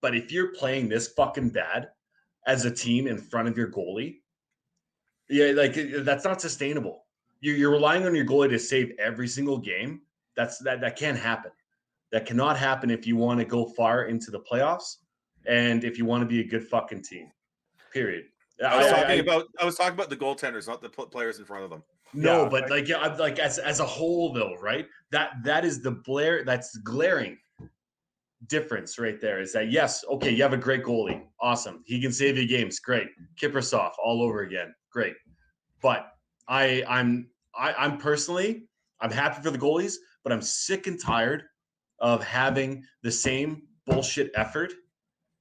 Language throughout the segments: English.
But if you're playing this fucking bad as a team in front of your goalie, yeah, like that's not sustainable. You're relying on your goalie to save every single game. That can't happen. That cannot happen if you want to go far into the playoffs and if you want to be a good fucking team. Period. I was talking about the goaltenders, not the players in front of them. No, yeah, but like as a whole though, right? That is that's glaring difference right there. Is that yes, okay, you have a great goalie, awesome. He can save you games, great. Kiprusoff all over again, great. But I'm personally, I'm happy for the goalies, but I'm sick and tired of having the same bullshit effort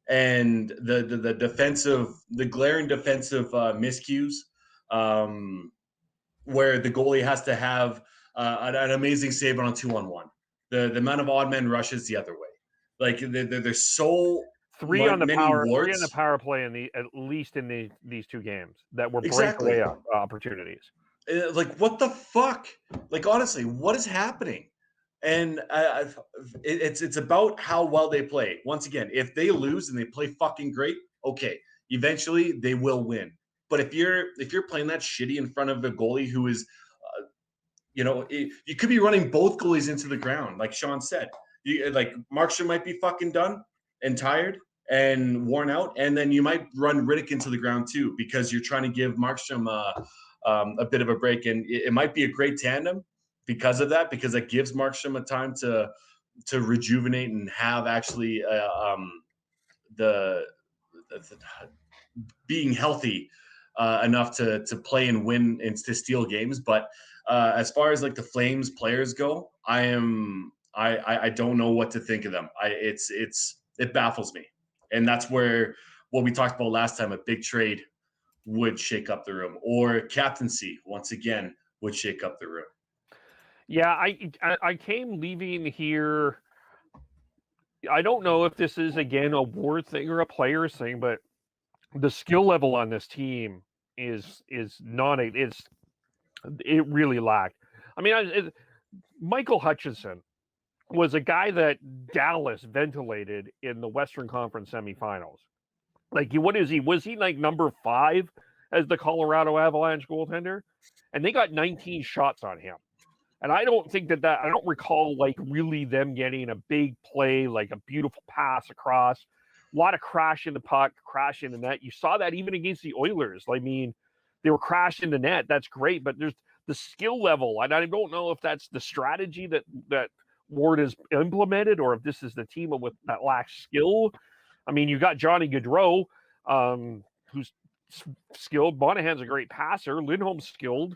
and the glaring defensive miscues, where the goalie has to have an amazing save on a 2-on-1. The amount of odd man rushes the other way. Like there's so three on the power play at least in these two games that were breakaway opportunities. Like what the fuck? Like honestly, what is happening? And it's about how well they play. Once again, if they lose and they play fucking great, okay, eventually they will win. But if you're playing that shitty in front of a goalie who is, you could be running both goalies into the ground, like Sean said. Like Markstrom might be fucking done and tired and worn out, and then you might run Riddick into the ground too because you're trying to give Markstrom a bit of a break, and it might be a great tandem because of that, because it gives Markstrom a time to rejuvenate and have actually the being healthy enough to play and win and to steal games. But as far as like the Flames players go, I don't know what to think of them. It baffles me, and that's where what we talked about last time, a big trade would shake up the room, or captaincy once again would shake up the room. Yeah, I came leaving here. I don't know if this is again a Ward thing or a players thing, but the skill level on this team is not it really lacked. I mean, Michael Hutchinson was a guy that Dallas ventilated in the Western Conference semifinals. Like, what is he? Was he like number 5 as the Colorado Avalanche goaltender? And they got 19 shots on him. And I don't think I don't recall like really them getting a big play, like a beautiful pass across, a lot of crash in the puck, crash in the net. You saw that even against the Oilers. I mean, they were crashing the net. That's great. But there's the skill level. And I don't know if that's the strategy that Ward has implemented, or if this is the team that lacks skill. I mean, you got Johnny Gaudreau, who's skilled. Monahan's a great passer. Lindholm's skilled.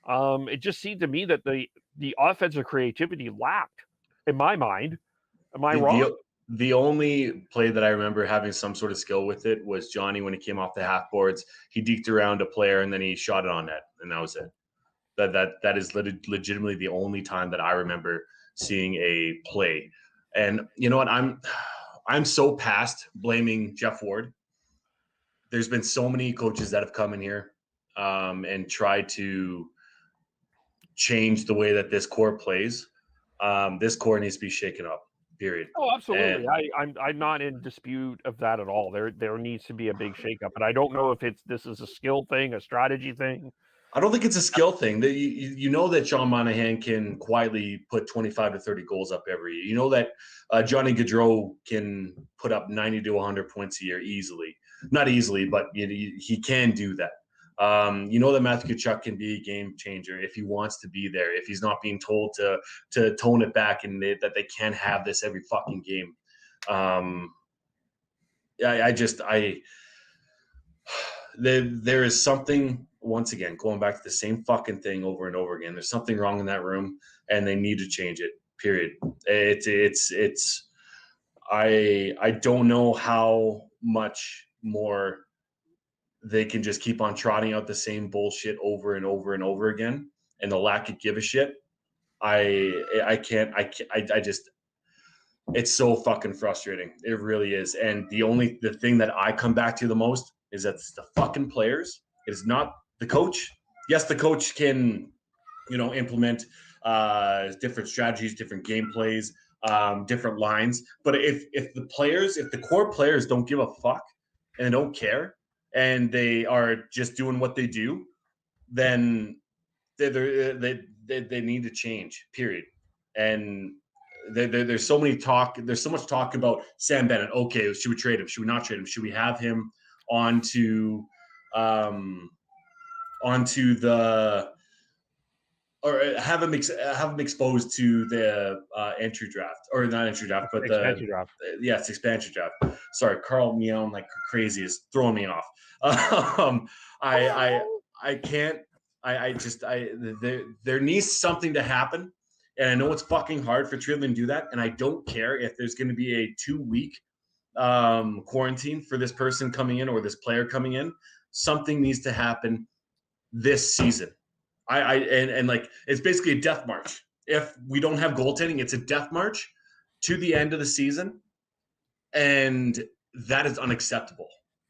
It just seemed to me that the offensive creativity lacked, in my mind. Am I wrong? The only play that I remember having some sort of skill with it was Johnny when he came off the half boards. He deked around a player and then he shot it on net, and that was it. That is legitimately the only time that I remember seeing a play. And you know what? I'm so past blaming Jeff Ward. There's been so many coaches that have come in here and tried to change the way that this core plays. This core needs to be shaken up. Period. Oh, absolutely. I'm not in dispute of that at all. There needs to be a big shakeup, but I don't know if this is a skill thing, a strategy thing. I don't think it's a skill thing. You know that John Monahan can quietly put 25 to 30 goals up every year. You know that Johnny Gaudreau can put up 90 to 100 points a year easily. Not easily, but he can do that. You know that Matthew Tkachuk can be a game changer if he wants to be there, if he's not being told to tone it back and that they can't have this every fucking game. There is something, once again, going back to the same fucking thing over and over again. There's something wrong in that room, and they need to change it. Period. I don't know how much more they can just keep on trotting out the same bullshit over and over and over again, and the lack of give a shit. I just, it's so fucking frustrating. It really is. And the thing that I come back to the most is that it's the fucking players. It is not the coach. Yes, the coach can, implement different strategies, different game plays, different lines. But if the core players don't give a fuck and don't care, and they are just doing what they do, then they need to change. Period. And there's so much talk about Sam Bennett. Okay, should we trade him? Should we not trade him? Should we have him onto the, or have him exposed to the entry draft, or not entry draft, but expansion draft. Yes, expansion draft. Sorry, Carl meowing like crazy is throwing me off. I can't. There needs something to happen, and I know it's fucking hard for Tridlin to do that, and I don't care if there's going to be a 2-week quarantine for this person coming in or this player coming in. Something needs to happen this season. And like, it's basically a death march. If we don't have goaltending, it's a death march to the end of the season, and that is unacceptable.